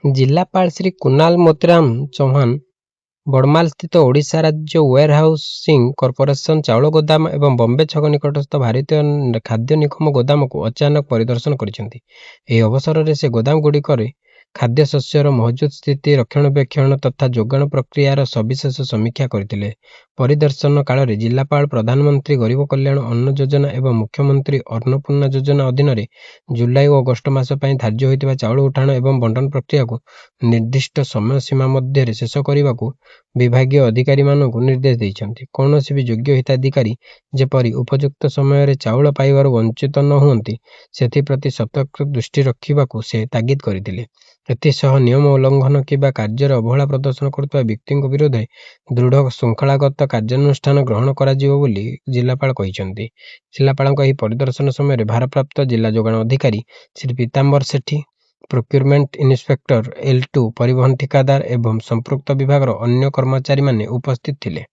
ଜିଲ୍ଲାପାଳ ଶ୍ରୀ କୁନାଲ ମୋତିରାମ ଚୌହାନ ବଡ଼ମାଲସ୍ଥିତ ଓଡ଼ିଶା ରାଜ୍ୟ where housing corporation ଚାଉଳ ଗୋଦାମ ଏବଂ ବମ୍ବେ ଛକ ନିକଟସ୍ଥ ଭାରତୀୟ ଖାଦ୍ୟ ନିଗମ ଗୋଦାମକୁ ଅଚାନକ ପରିଦର୍ଶନ କରିଛନ୍ତି। ଏହି ଅବସରରେ ସେ ଗୋଦାମଗୁଡ଼ିକରେ ଖାଦ୍ୟଶସ୍ୟର ମହଜୁଦ ସ୍ଥିତି, ରକ୍ଷଣାବେକ୍ଷଣ ତଥା ଯୋଗାଣ ପ୍ରକ୍ରିୟାର ସବିଶେଷ ସମୀକ୍ଷା କରିଥିଲେ। ପରିଦର୍ଶନ କାଳରେ ଜିଲ୍ଲାପାଳ ପ୍ରଧାନମନ୍ତ୍ରୀ ଗରିବ କଲ୍ୟାଣ ଅନ୍ନ ଯୋଜନା ଏବଂ ମୁଖ୍ୟମନ୍ତ୍ରୀ ଅନ୍ନପୂର୍ଣ୍ଣା ଯୋଜନା ଅଧୀନରେ ଜୁଲାଇ ଓ ଅଗଷ୍ଟ ମାସ ପାଇଁ ଧାର୍ଯ୍ୟ ହୋଇଥିବା ଚାଉଳ ଉଠାଣ ଏବଂ ବଣ୍ଟନ ପ୍ରକ୍ରିୟାକୁ ନିର୍ଦ୍ଦିଷ୍ଟ ସମୟ ସୀମା ମଧ୍ୟରେ ଶେଷ କରିବାକୁ ବିଭାଗୀୟ ଅଧିକାରୀମାନଙ୍କୁ ନିର୍ଦ୍ଦେଶ ଦେଇଛନ୍ତି। କୌଣସି ବି ଯୋଗ୍ୟ ହିତାଧିକାରୀ ଯେପରି ଉପଯୁକ୍ତ ସମୟରେ ଚାଉଳ ପାଇବାରୁ ବଞ୍ଚିତ ନ ହୁଅନ୍ତି, ସେଥିପ୍ରତି ସତର୍କ ଦୃଷ୍ଟି ରଖିବାକୁ ସେ ତାଗିଦ କରିଥିଲେ। ଏଥିସହ ନିୟମ ଉଲ୍ଲଂଘନ କିମ୍ବା କାର୍ଯ୍ୟରେ ଅବହେଳା ପ୍ରଦର୍ଶନ କରୁଥିବା ବ୍ୟକ୍ତିଙ୍କ ବିରୋଧରେ ଦୃଢ଼ ଶୃଙ୍ଖଳାଗତ କାର୍ଯ୍ୟାନୁଷ୍ଠାନ ଗ୍ରହଣ କରାଯିବ ବୋଲି ଜିଲ୍ଲାପାଳ କହିଛନ୍ତି। ଜିଲ୍ଲାପାଳଙ୍କ ଏହି ପରିଦର୍ଶନ ସମୟରେ ଭାରପ୍ରାପ୍ତ ଜିଲ୍ଲା ଯୋଗାଣ ଅଧିକାରୀ Shri Pitambar Sethi, procurement inspector L2, ପରିବହନ ଠିକାଦାର ଏବଂ ସମ୍ପୃକ୍ତ ବିଭାଗର ଅନ୍ୟ କର୍ମଚାରୀମାନେ ଉପସ୍ଥିତ ଥିଲେ।